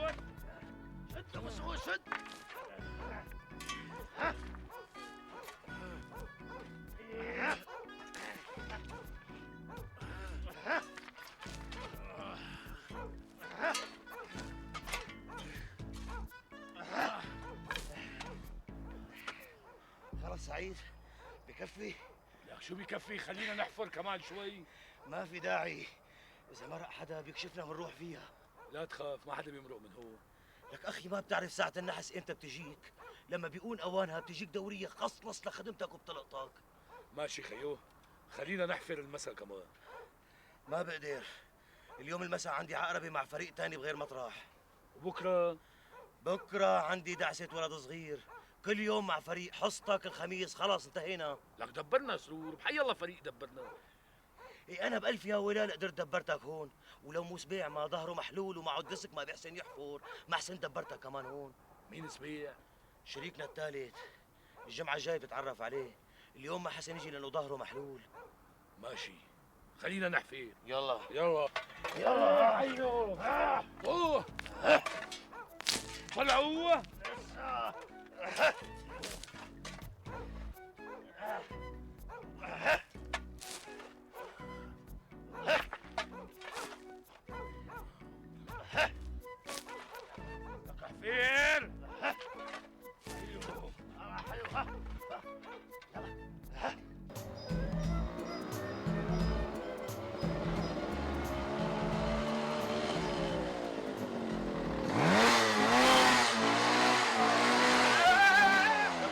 مسعود. شد يا مسعود شد. خلص سعيد بكفي؟ لك شو بكفي، خلينا نحفر كمان شوي. ما في داعي، إذا مرق حدا بيكشفنا بنروح فيها. لا تخاف، ما حدا بيمرق من هون. لك أخي ما بتعرف ساعة النحس إمتى بتجيك؟ لما بيكون أوانها بتجيك دورية خصلص لخدمتك وبطلقتك. ماشي خيو، خلينا نحفر المسا كمان. ما بقدر، اليوم المساء عندي عقربة مع فريق تاني بغير مطرح. وبكره؟ بكرة عندي دعسة ولد صغير، كل يوم مع فريق. حصتك الخميس، خلاص انتهينا. لك دبرنا سرور، بحي الله فريق دبرنا. إيه أنا بألف يا ولال قدرت دبرتك هون، ولو مو سبيع ما ظهره محلول ومعه الدسك ما بيحسن يحفر، ما حسن دبرتك كمان هون. مين سبيع؟ شريكنا الثالث، الجمعة الجاي بتتعرف عليه، اليوم ما حسن يجي لأنه ظهره محلول. ماشي، خلينا نحفر. يلا يلا يلا. عينو. اوه طلعوا. حفير.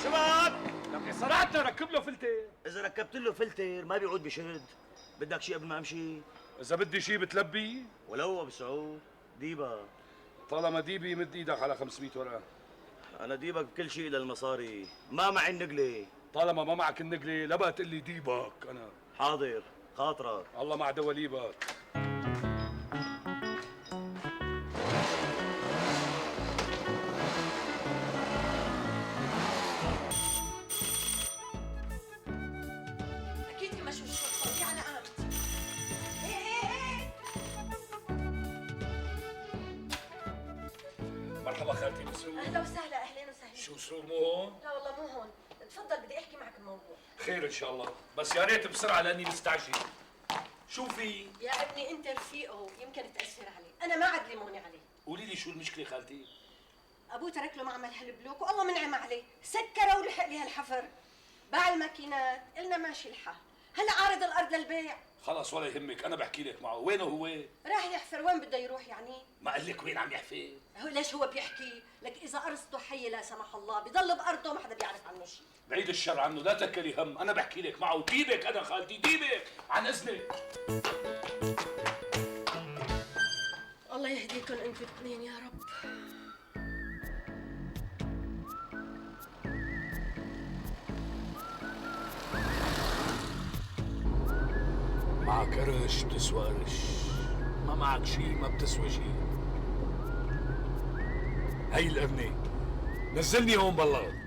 شباب، لك صنعتنا ركب له فلتر. إذا ركبت له فلتر ما بيعود بشد. بدك شيء قبل ما أمشي؟ اذا بدي شيء بتلبي. ولو أبو سعود ديبا. طالما ديبي مد ايدك على 500 ورقه. أنا ديبك بكل شيء للمصاري، ما معي النقلة. طالما ما معك النقله لا بقى تقول لي ديبك. انا حاضر، خاطرك. الله مع دواليبك. اكيد مشوا الشرطه دي على قامتي. ايه مرحبا خالتي مسرور. اهلا وسهلا. اهلين وسهلا. شو سرور مو هون؟ لا والله مو هون، تفضل بدي احكي معك بموضوع. خير ان شاء الله، بس يا ريت بسرعه لاني مستعجل. شو في؟ يا ابني انت رفيقه يمكن تاثر عليه، انا ما عاد ليموني عليه. قولي لي شو المشكله خالتي؟ ابوه ترك له معمل هالبلوك والله منعم عليه، سكره ولحق لي هالحفر. باع الماكينات، قلنا ماشي الحال، هلا عارض الارض للبيع. خلص ولا يهمك، انا بحكي لك معه. وينه هو؟ راح يحفر، وين بده يروح يعني؟ ما قال لك وين عم يحفر؟ هو ليش هو بيحكي؟ لك اذا ارضته حيه لا سمح الله بضل بارضه ما حدا بيعرف عنه شيء. بعيد الشر عنه، لا تكلي هم، انا بحكي لك معه. ديبك انا خالتي، ديبك عن اذنك. الله يهديكم انتوا الاثنين يا رب. معك قرش بتسوى قرش، ما معك شيء ما بتسوى شيء. هي القرنة، نزلني هون بالله.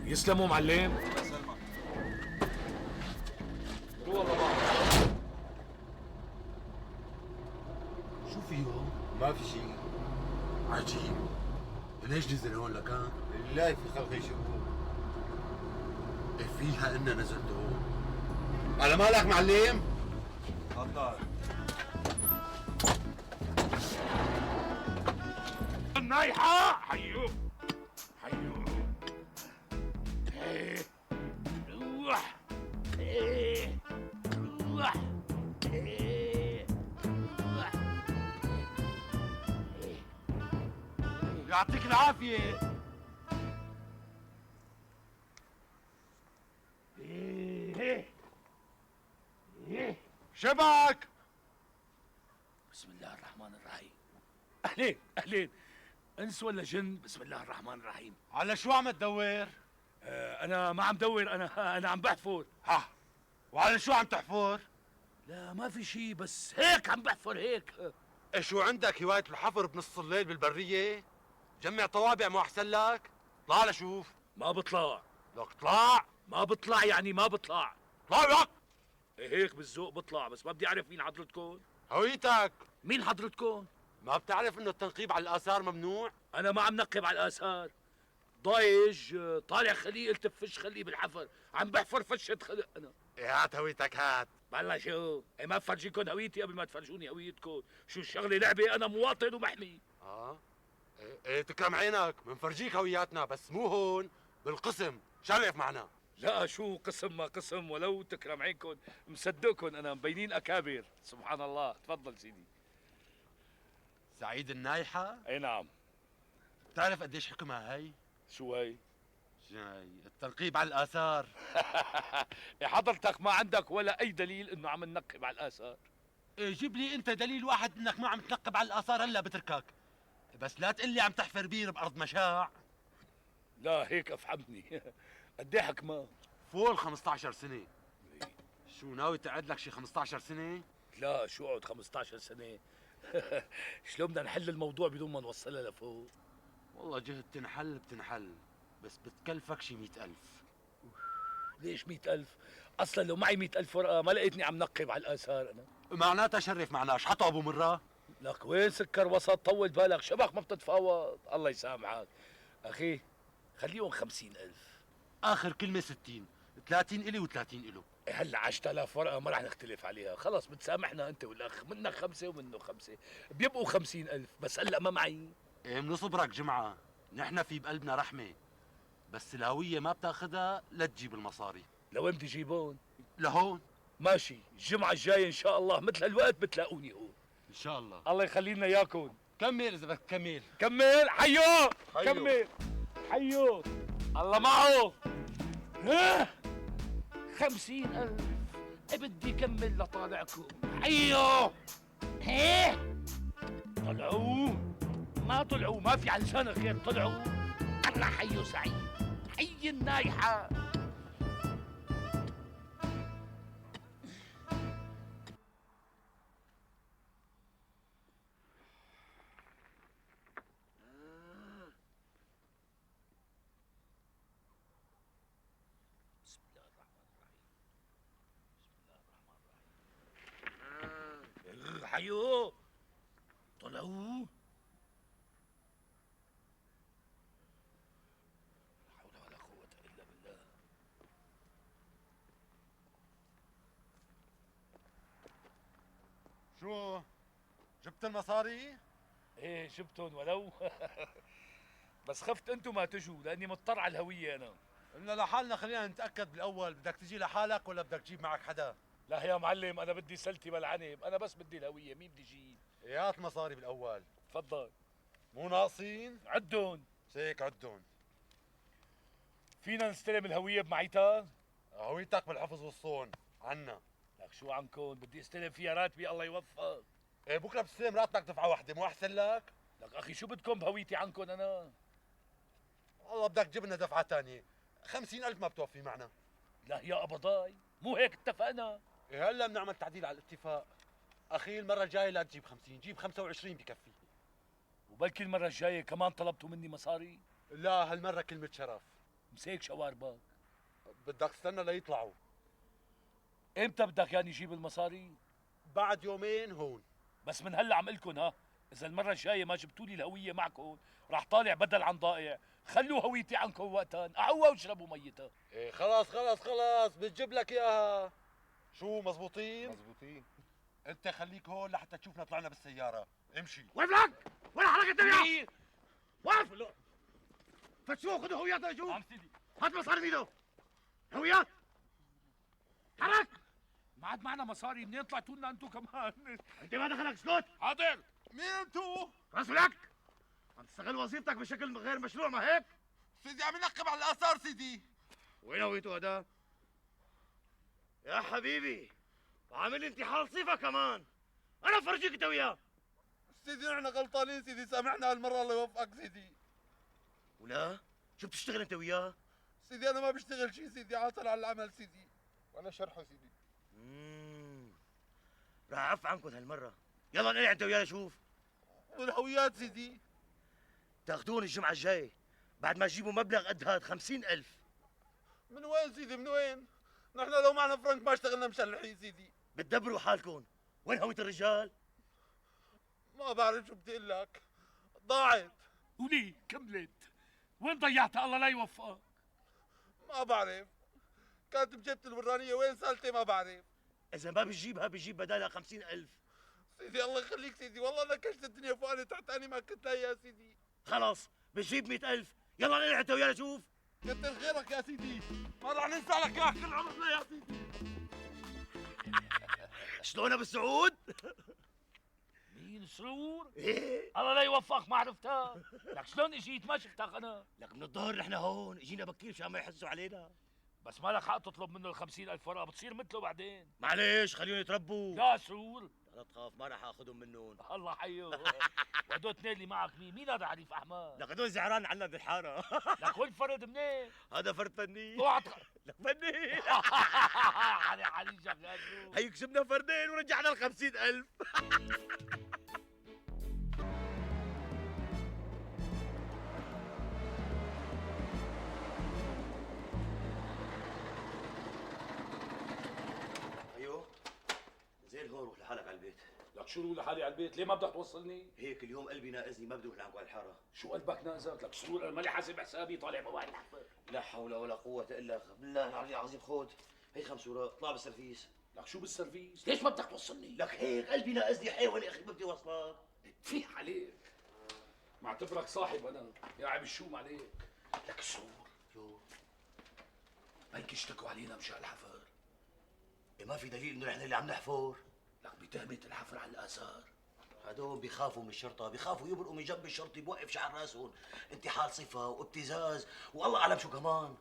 يسلموا معلم. روح والله بعض. شو في هون؟ ما في شيء. عجيب، ليش نزل هون لكان؟ لا في خلق يشوفوه. فيها إنه نزلت هون. على مالك معلم؟ تفضل. النايحة حيو حيو. ايه روح. ايه روح. ايه روح. يعطيك العافية. ايه ايه. شبك. بسم الله الرحمن الرحيم. اهلين اهلين. انس ولا جن؟ بسم الله الرحمن الرحيم. على شو عم تدور؟ انا ما عم دور، انا عم بحفر. ها، وعلى شو عم تحفر؟ لا ما في شيء، بس هيك عم بحفر هيك. شو عندك هواية الحفر بنص الليل بالبرية؟ جمع طوابع مو أحسن لك؟ طلع لشوف. ما بطلع. لك طلع. ما بطلع يعني ما بطلع. طلع لك. هيك بالذوق بطلع، بس ما بدي اعرف مين حضرتكم. هويتك. مين حضرتكم؟ ما بتعرف انه التنقيب على الاثار ممنوع؟ انا ما عم نقب على الاثار. ضايج طالع خليه التف فش خليه بالحفر، عم بحفر فشة خلق انا. إيه هات هويتك هات. والله شو ما بفرجيكم هويتي قبل ما تفرجوني هويتكم. شو الشغله لعبه، انا مواطن ومحمي. ايه تكرم عينك، بنفرجيك هوياتنا بس مو هون، بالقسم، شرف معنا. لا شو قسم ما قسم، ولو تكرم عينكم مصدقكم انا مبينين اكابر. سبحان الله. تفضل سيدي. سعيد النايحة؟ اي نعم. بتعرف قديش حكمها هي؟ شو هي؟ جاي التنقيب على الآثار. يا حضرتك ما عندك ولا اي دليل انه عم ننقب على الاثار. إيه جيب لي انت دليل واحد انك ما عم تنقب على الآثار، هلا بتركك. بس لا تقول لي عم تحفر بير بأرض مشاع. لا هيك افهمني. قد ايه حكمه؟ فوق ال 15 سنة. شو ناوي تقعد لك شي 15 سنة؟ لا شو اقعد 15 سنه. شلون بدنا نحل الموضوع بدون ما نوصلها لفوق؟ والله جهد تنحل بتنحل، بس بتكلفك شي 100,000. ليش 100,000؟ اصلا لو معي 100,000 ورقه ما لقيتني عم نقب على الاثار انا. معناتها شرف معنا، شحطوا ابو مرة. لك وين سكر وسط؟ طول بالك شبك ما بتتفاوض. الله يسامحك اخي. خليهم 50,000. اخر كلمة 60، 30 الي و30 الو. هلا 10,000 ورقه ما رح نختلف عليها. خلص بتسامحنا انت والاخ، منك 5 ومنه 5، بيبقوا 50,000. بس هلا ما معي. ايه منصبرك جمعة، نحن في بقلبنا رحمة، بس الهوية ما بتاخدها لا تجيب المصاري. لوين بدي جيبون؟ لهون. ماشي، الجمعه الجايه ان شاء الله مثل هالوقت بتلاقوني هون. ان شاء الله. الله يخلي لنا اياكم. كمل اذا بدك تكمل. كمل. حيو. حيو. كمل. حيو. الله معه. ها 50,000. بدي كمل لطالعكم. حيو. ايه طلعوا. ما طلعوا، ما في على لسانك غير طلعوا. الله حيو سعيد. حي النايحة. بسم الله الرحمن الرحيم. بسم الله الرحمن الرحيم. حيو. طلعوا. لا حول ولا قوة إلا بالله. شو؟ جبت المصاري؟ ايه جبتهم ولو. بس خفت انتم ما تجوا لاني مضطر على الهوية انا. قلنا لحالنا خلينا نتأكد بالأول، بدك تجي لحالك ولا بدك تجيب معك حدا؟ لا يا معلم، انا بدي سلتي بالعنب، انا بس بدي الهوية، مين بدي جيب؟ هات مصاري بالأول. تفضل. مو ناقصين؟ عدهم. هيك عدهم. فينا نستلم الهوية بمعيتها؟ هويتك بالحفظ والصون عنا. لك شو عنكم؟ بدي استلم فيها راتبي. الله يوفق. ايه بكره بتستلم راتبك دفعة واحدة، مو أحسن لك؟ لك اخي شو بدكم بهويتي عنكم انا؟ والله بدك تجيب لنا دفعة ثانية، 50,000 ما بتوفي معنا. لا يا قبضاي، مو هيك اتفقنا؟ إيه هلا بنعمل تعديل على الاتفاق. أخي المرة الجاية لا تجيب 50، جيب 25 بكفي. وبلكي المرة الجاية كمان طلبتوا مني مصاري؟ لا هالمرة كلمة شرف. مسيك شواربك. بدك تستنى ليطلعوا. امتى بدك يعني جيب المصاري؟ بعد يومين هون. بس من هلا عم قلكن ها، اذا المره الجايه ما جبتوا لي الهويه معكم راح طالع بدل عن ضائع. خلوا هويتي عنكم وقتها، قعوا واشربوا ميتها. إيه خلاص بتجيب لك اياها. شو مزبوطين؟ مزبوطين. انت خليك هون لحتى تشوفنا طلعنا بالسيارة، امشي. وقف لك! وين حركة الدنيا؟ وقف! فتشوه خذوا هوياتنا شوف. نعم سيدي. هات مصاري بيده. هويات. حرك! ما عاد معنا مصاري، منين طلعتوا لنا انتم كمان؟ انت ما دخلك سكوت؟ حاضر. مين انتو؟ راسلك! عم تستغل وظيفتك بشكل غير مشروع ما هيك؟ سيدي عم ينقب على الآثار سيدي. وين هويته هذا؟ يا حبيبي وعامل انتحال صفة كمان. انا فرجيك انت وياه. سيدي نحن غلطانين سيدي، سامحنا هالمرة الله يوفقك سيدي. ولا شو بتشتغل انت وياه؟ سيدي أنا ما بشتغل شيء سيدي، عاطل على العمل سيدي. وانا شرحه سيدي. راح اعف عنكم هالمرة. يلا نقلع انت وياه شوف. والهويات سيدي تاخذون الجمعة الجاية بعد ما تجيبوا مبلغ قد هاد 50,000. من وين سيدي من وين؟ نحن لو معنا فرنك ما اشتغلنا مشلحين سيدي. بتدبروا حالكم. وين هوية الرجال؟ ما بعرف شو بدي اقول لك، ضاعت. وليه كملت؟ وين ضيعتها الله لا يوفقك؟ ما بعرف، كانت بجيبتي الورانية وين سالتي ما بعرف. اذا ما بتجيبها بجيب بدالها 50,000. سيدي الله يخليك سيدي، والله نكشت الدنيا فوقاني تحتاني ما كنت لاقي يا سيدي. خلص بتجيب 100,000. يلا نلعب انت ويانا شوف. كتر خيرك يا سيدي، ما رح ننسى لك اياها كل عمرنا يا سيدي. شلون ابو سعود؟ مين سرور؟ ايه الله لا يوفقك ما عرفتها. لك شلون اجيت ما شفتك انا؟ لك من الظهر نحن هون اجينا بكير مشان ما يحسوا علينا. بس ما لك حق تطلب منه ال50,000 ورقة، بتصير مثله بعدين. معلش خليهم يتربوا. لا سرور. لا تخاف ما راح اخذهم منهم. الله حيه. وهدول اثنين اللي معك مين هذا عريف احمد؟ لك هدول زعران عنا بالحاره. لك وين فرد منين؟ هذا فرد فني. اوعى لك فني. علي شغال. هي كسبنا فردين ورجعنا ال 50,000. ايوه زين هون روح لحالك على البيت. لك شو روح لحالي على البيت؟ ليه ما بدك توصلني؟ هيك اليوم قلبي ناقزني ما بدي اروح لعبكم على الحاره. شو قلبك نازك؟ لك سرور انا مالي حاسب حسابي طالع بواعي الحفر. لا حول ولا قوة الا بالله العلي العظيم. خذ هي 5 اوراق اطلع بالسرفيس. لك شو بالسرفيس؟ ليش ما بدك توصلني؟ لك هيك قلبي ناقزني حيوان يا اخي ما بدي وصلك. تفيح عليك. معتبرك صاحب انا، يا عم الشوم عليك. لك سرور شو؟ هيك اشتكوا علينا مشان الحفر. إيه ما في دليل انه نحن اللي عم نحفر. لك بتهمة الحفر على الآثار. هدول بيخافوا من الشرطة، بيخافوا يمرقوا من جنب الشرطي بوقف شعر راسهم، انتحال صفة وابتزاز والله أعلم شو كمان.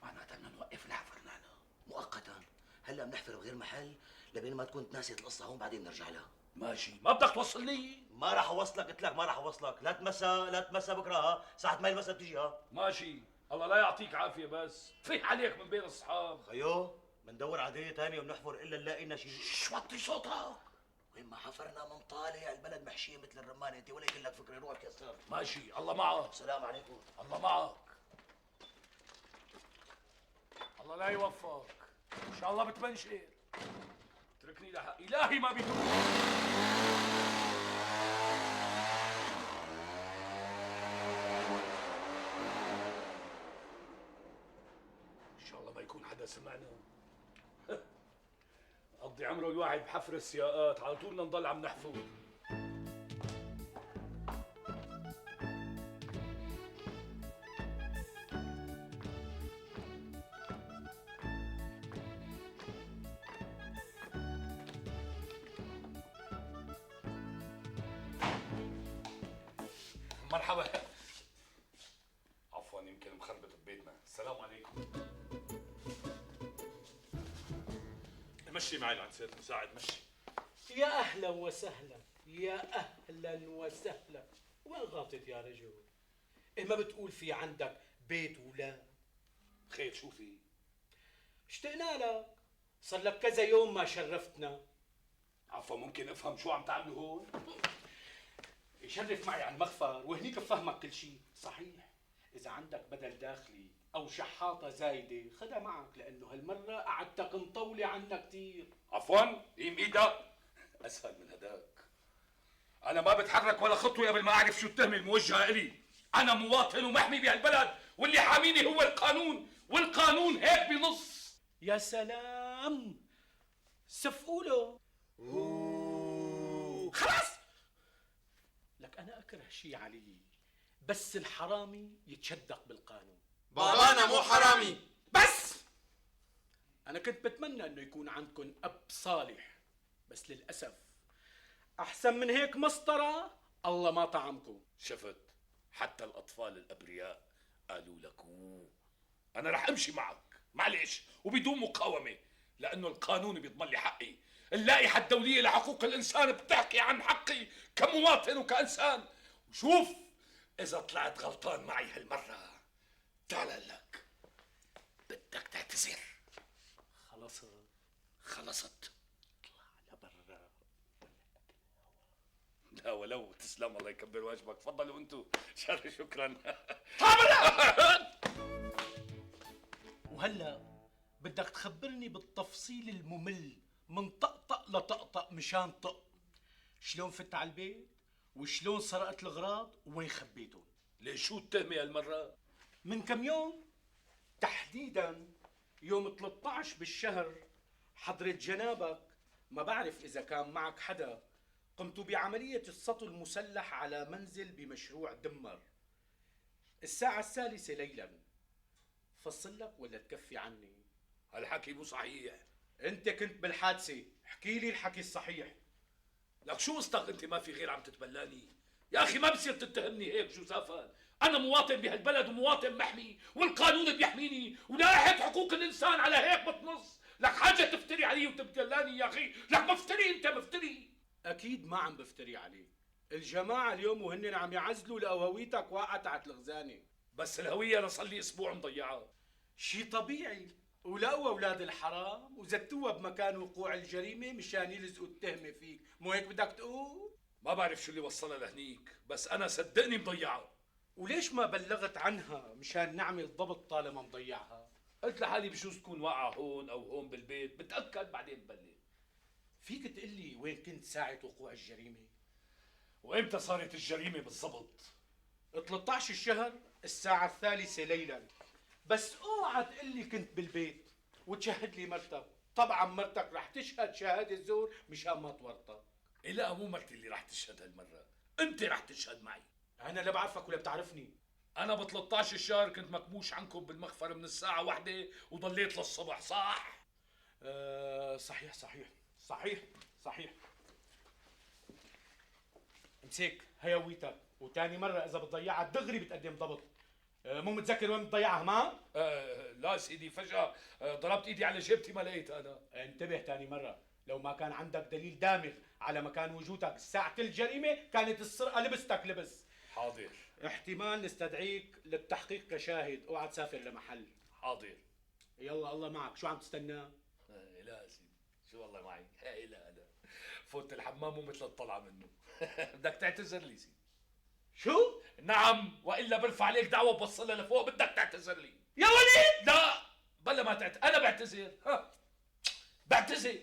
معناتها بدنا نوقف الحفر نحن مؤقتا، هلا بنحفر بغير محل لبين ما تكون ناسية القصة هون بعدين بنرجع لها. ماشي، ما بدك توصلني؟ ما راح اوصلك قلت لك ما راح اوصلك، لا تمسى بكره ها، ساعة ما المسا بتجي ها. ماشي، الله لا يعطيك عافية بس فيح عليك من بين الصحاب. خيو بندور على دنيا ثانية وبنحفر الا نلاقي لنا شيء. شو وطي صوتك. وين ما حفرنا من طالع البلد محشية مثل الرمان، انت ولا يقول لك فكرة روح كسر. ماشي، الله معك. السلام عليكم. الله معك. الله لا يوفقك. ان شاء الله بتبنشر. اتركني لحق الهي ما بيدوم. ان شاء الله ما يكون حدا سمعنا. قضي عمره الواحد بحفر السياقات، على طول نضل عم نحفر. مرحبا. عفوا يمكن مخربط ببيتنا. السلام عليكم. مشي معي لعند سيادة المساعد مشي. يا أهلا وسهلا، يا أهلا وسهلا. وين غلطت يا رجل؟ إيه ما بتقول في عندك بيت ولا؟ خير شو في؟ اشتقنا لك، صار لك كذا يوم ما شرفتنا. عفوا ممكن افهم شو عم تعملوا هون؟ يشرف معي على المخفر وهنيك بفهمك كل شيء. صحيح إذا عندك بدل داخلي أو شحاطة زايدة خدها معك، لأنه هالمرة قعدتك مطولة عنا كتير. عفوا قيم ايدك. اسهل من هداك. انا ما بتحرك ولا خطوه قبل ما اعرف شو التهمه الموجهه الي. انا مواطن ومحمي بهالبلد، واللي حاميني هو القانون، والقانون هيك بنص. يا سلام، صفقوا له. خلاص لك أنا أكره شي علي، بس الحرامي يتشدق بالقانون. بابانا مو حرامي. بس أنا كنت بتمنى إنه يكون عندكم أب صالح، بس للأسف أحسن من هيك مسطرة الله ما طعمكم. شفت حتى الاطفال الابرياء قالوا لك انا رح امشي معك معلش وبدون مقاومه، لانه القانون بيضمن لي حقي. اللائحه الدوليه لحقوق الانسان بتحكي عن حقي كمواطن وكانسان. وشوف اذا طلعت غلطان معي هالمره تعال لك بدك تعتذر. خلصت. اطلع لبرا. لا ولو تسلم الله يكبر واجبك. تفضلوا انتم. شكرا. وهلا بدك تخبرني بالتفصيل الممل من طقطق لطقطق مشان طق. شلون فت على البيت؟ وشلون سرقت الأغراض ووين خبيتهم. ليش شو التهمة هالمرة؟ من كم يوم تحديدا يوم 13 بالشهر حضرة جنابك، ما بعرف إذا كان معك حدا، قمت بعملية السطو المسلح على منزل بمشروع دمر الساعة 3 ليلا. فصل لك ولا تكفي عني؟ هالحكي مو صحيح. انت كنت بالحادثة، احكي لي الحكي الصحيح. لك شو قصدك انت ما في غير عم تتبلاني؟ يا اخي ما بصير تتهمني هيك جوزافا. انا مواطن بهالبلد ومواطن محمي والقانون بيحميني ولائحة حقوق الانسان على هيك بتنص. لك حاجة تفتري علي وتتبلاني يا اخي؟ لك مفتري انت مفتري. اكيد ما عم بفتري عليك. الجماعة اليوم وهن عم يعزلوا لقوهويتك واقعة تحت الخزانة. بس الهوية انا صار لي اسبوع مضيعها. شي طبيعي، ولقوا اولاد الحرام وزتوها بمكان وقوع الجريمة مشان يلزقوا التهمة فيك، مو هيك بدك تقول؟ ما بعرف شو اللي وصلها لهنيك، بس انا صدقني مضيعها. وليش ما بلغت عنها مشان نعمل ضبط طالما مضيعها؟ قلت لحالي بجوز تكون واقعة هون او هون بالبيت، بتأكد بعدين ببلغ. فيك تقول لي وين كنت ساعة وقوع الجريمة؟ وامتى صارت الجريمة بالضبط؟ 13 الشهر الساعة 3 ليلا. بس اوعى تقول لي كنت بالبيت وتشهد لي مرتك. طبعا مرتك رح تشهد شهادة زور مشان ما تورطك. لا مو مرتي اللي رح تشهد هالمرة، انت رح تشهد معي. انا لا بعرفك ولا بتعرفني. انا ب 13 الشهر كنت مكبوش عنكم بالمخفر من الساعة 1 وضليت للصبح، صح؟ صحيح صحيح صحيح صحيح. امسك هيويتك، وتاني مرة إذا بتضيعها دغري بتقدم ضبط. مو متذكر وين بتضيعها ما؟ لا سيدي، فجأة ضربت ايدي على جيبتي ما لقيت انا. انتبه تاني مرة، لو ما كان عندك دليل دامغ على مكان وجودك ساعة الجريمة كانت السرقة لبستك لبس. حاضر. احتمال نستدعيك للتحقيق كشاهد، اوعى تسافر لمحل. حاضر. يلا الله معك، شو عم تستنى؟ لا سيدي، شو والله معي؟ لا انا فوت الحمام ومثل الطلعة منه. بدك تعتذر لي سيدي. شو؟ نعم، والا برفع عليك دعوة وبوصلها لفوق. بدك تعتذر لي يا وليد؟ لا بلا ما انا بعتذر. بعتذر.